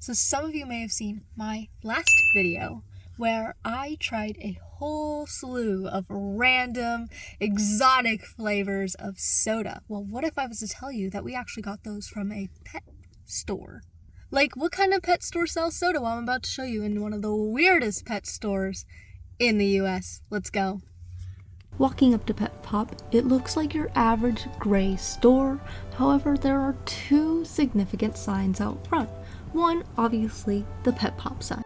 So some of you may have seen my last video where I tried a whole slew of random exotic flavors of soda. Well, what if I was to tell you that we actually got those from a pet store? Like, what kind of pet store sells soda? Well, I'm about to show you in one of the weirdest pet stores in the US. Let's go. Walking up to Petpop, it looks like your average gray store. However, there are two significant signs out front. One, obviously, the Petpop sign,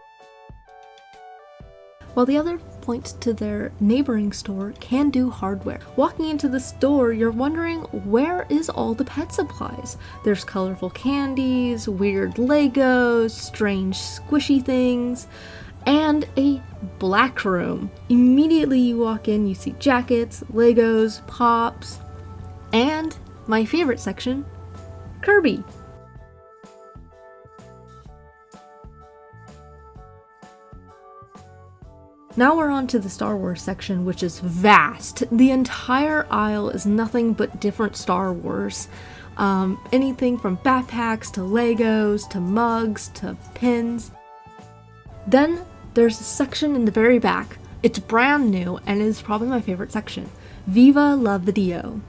while the other points to their neighboring store, Can Do Hardware. Walking into the store, you're wondering, where is all the pet supplies? There's colorful candies, weird Legos, strange squishy things, and a black room. Immediately you walk in, you see jackets, Legos, Pops, and my favorite section, Kirby. Now we're on to the Star Wars section, which is vast. The entire aisle is nothing but different Star Wars. Anything from backpacks to Legos to mugs to pins. Then there's a section in the very back. It's brand new and is probably my favorite section. Viva la Video.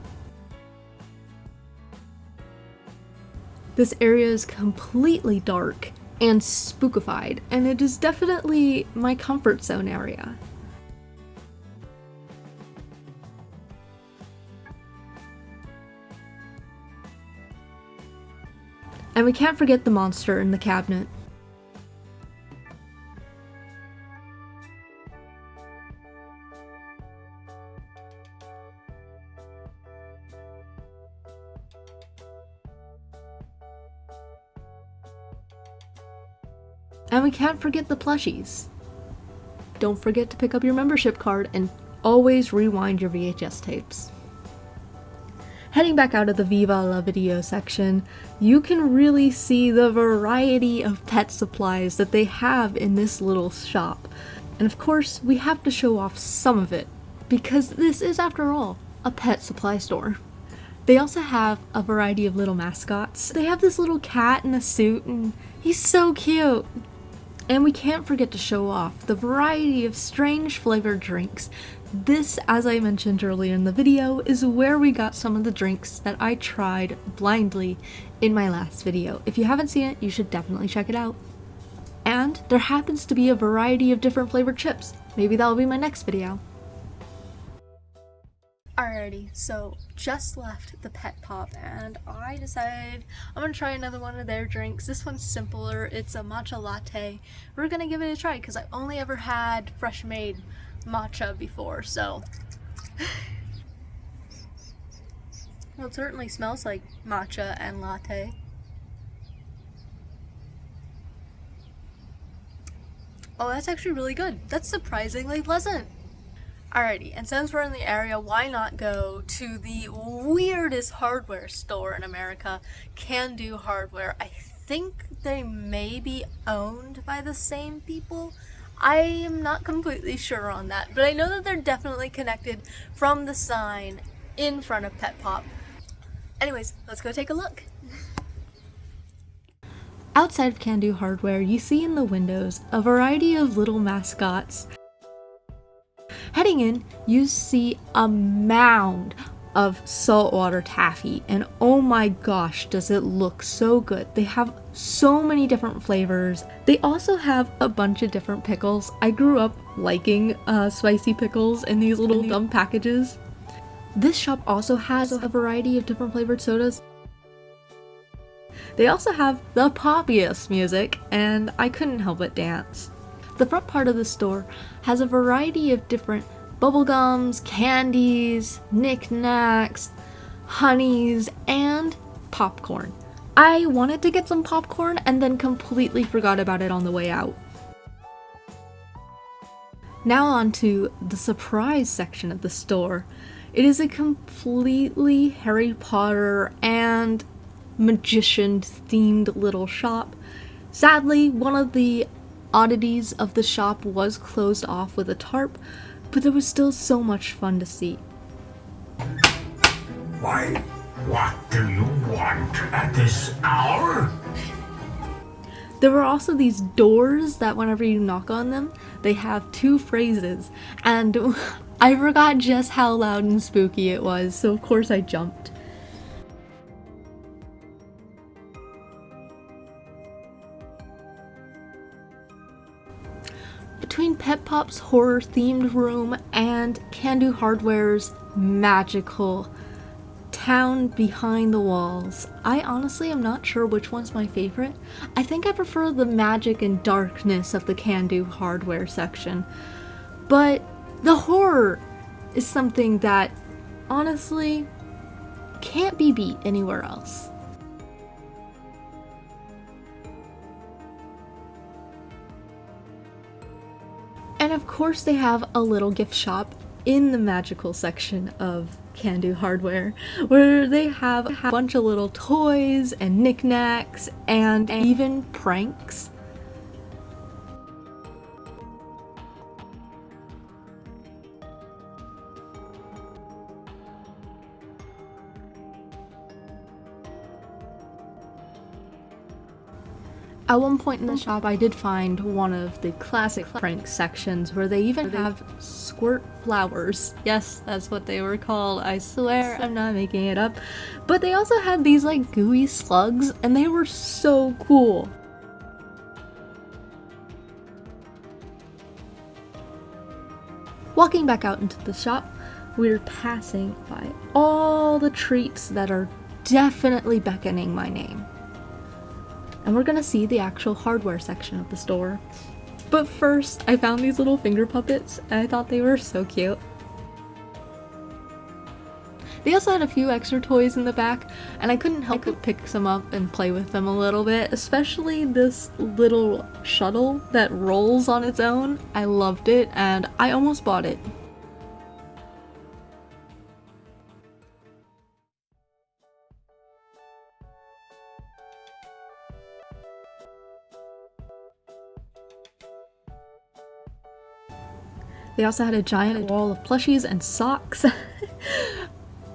This area is completely dark and spookified, and it is definitely my comfort zone area. And we can't forget the monster in the cabinet. And we can't forget the plushies. Don't forget to pick up your membership card and always rewind your VHS tapes. Heading back out of the Viva la Video section, you can really see the variety of pet supplies that they have in this little shop. And of course, we have to show off some of it, because this is, after all, a pet supply store. They also have a variety of little mascots. They have this little cat in a suit, and he's so cute. And we can't forget to show off the variety of strange flavored drinks. This, as I mentioned earlier in the video, is where we got some of the drinks that I tried blindly in my last video. If you haven't seen it, you should definitely check it out. And there happens to be a variety of different flavored chips. Maybe that'll be my next video. Alrighty, so just left the Petpop and I decided I'm gonna try another one of their drinks. This one's simpler. It's a matcha latte. We're gonna give it a try because I only ever had fresh made matcha before, so well, it certainly smells like matcha and latte. Oh, that's actually really good. That's surprisingly pleasant. Alrighty, and since we're in the area, why not go to the weirdest hardware store in America, Can Do Hardware. I think they may be owned by the same people. I am not completely sure on that, but I know that they're definitely connected from the sign in front of Petpop. Anyways, let's go take a look. Outside of Can Do Hardware, you see in the windows a variety of little mascots. Heading in, you see a mound of saltwater taffy, and oh my gosh, does it look so good. They have so many different flavors. They also have a bunch of different pickles. I grew up liking spicy pickles in these little dumb packages. This shop also has a variety of different flavored sodas. They also have the poppiest music, and I couldn't help but dance. The front part of the store has a variety of different bubblegums, candies, knickknacks, honeys, and popcorn. I wanted to get some popcorn and then completely forgot about it on the way out. Now on to the surprise section of the store. It is a completely Harry Potter and magician themed little shop. Sadly, one of the oddities of the shop was closed off with a tarp, but there was still so much fun to see. Why, what do you want at this hour? There were also these doors that whenever you knock on them, they have 2 phrases, and I forgot just how loud and spooky it was, so of course I jumped. Between Petpop's horror-themed room and Can-Do Hardware's magical town behind the walls, I honestly am not sure which one's my favorite. I think I prefer the magic and darkness of the Can-Do Hardware section, but the horror is something that honestly can't be beat anywhere else. And of course they have a little gift shop in the magical section of Can-Do Hardware, where they have a bunch of little toys and knickknacks and even pranks. At one point in the shop, I did find one of the classic prank sections where they even have squirt flowers. Yes, that's what they were called. I swear I'm not making it up. But they also had these like gooey slugs, and they were so cool. Walking back out into the shop, we're passing by all the treats that are definitely beckoning my name. And we're gonna see the actual hardware section of the store. But first, I found these little finger puppets, and I thought they were so cute. They also had a few extra toys in the back, and I couldn't help but pick some up and play with them a little bit, especially this little shuttle that rolls on its own. I loved it, and I almost bought it. They also had a giant wall of plushies and socks.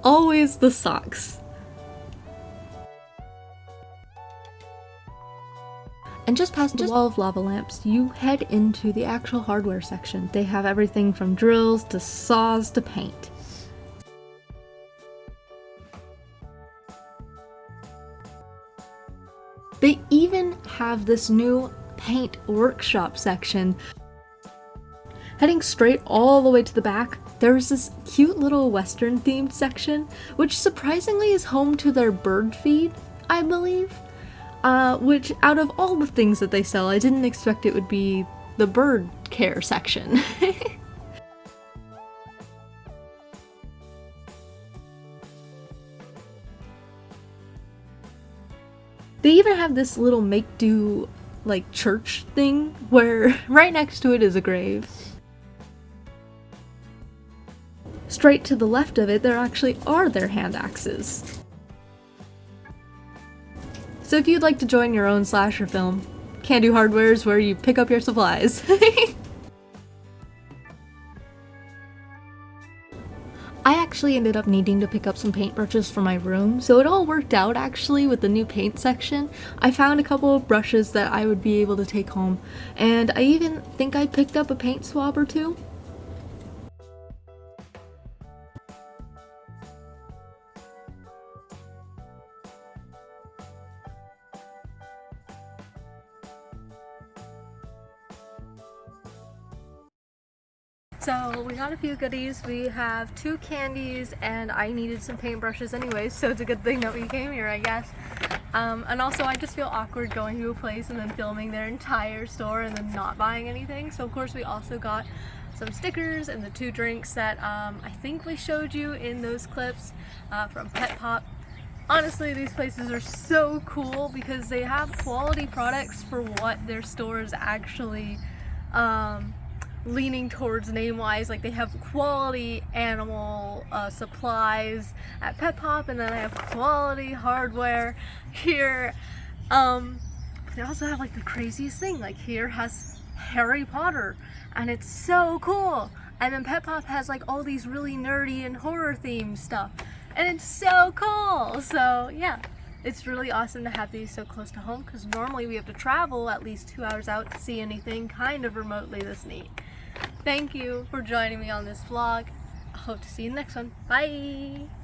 Always the socks. And just past the wall of lava lamps, you head into the actual hardware section. They have everything from drills to saws to paint. They even have this new paint workshop section. Heading straight all the way to the back, there's this cute little western themed section, which surprisingly is home to their bird feed, I believe. Which out of all the things that they sell, I didn't expect it would be the bird care section. They even have this little make-do like church thing where right next to it is a grave. Straight to the left of it, there actually are their hand axes. So if you'd like to join your own slasher film, Can-Do Hardware is where you pick up your supplies. I actually ended up needing to pick up some paintbrushes for my room, so it all worked out actually with the new paint section. I found a couple of brushes that I would be able to take home, and I even think I picked up a paint swab or two. So we got a few goodies. We have 2 candies, and I needed some paintbrushes anyways, so it's a good thing that we came here, I guess. And also I just feel awkward going to a place and then filming their entire store and then not buying anything. So of course we also got some stickers and the 2 drinks that I think we showed you in those clips from Petpop. Honestly, these places are so cool because they have quality products for what their store is actually leaning towards name-wise. Like, they have quality animal supplies at Petpop, and then they have quality hardware here. They also have like the craziest thing, like here has Harry Potter, and it's so cool. And then Petpop has like all these really nerdy and horror themed stuff, and it's so cool. So yeah, It's really awesome to have these so close to home because normally we have to travel at least 2 hours out to see anything kind of remotely this neat. Thank you for joining me on this vlog. I hope to see you in the next one. Bye!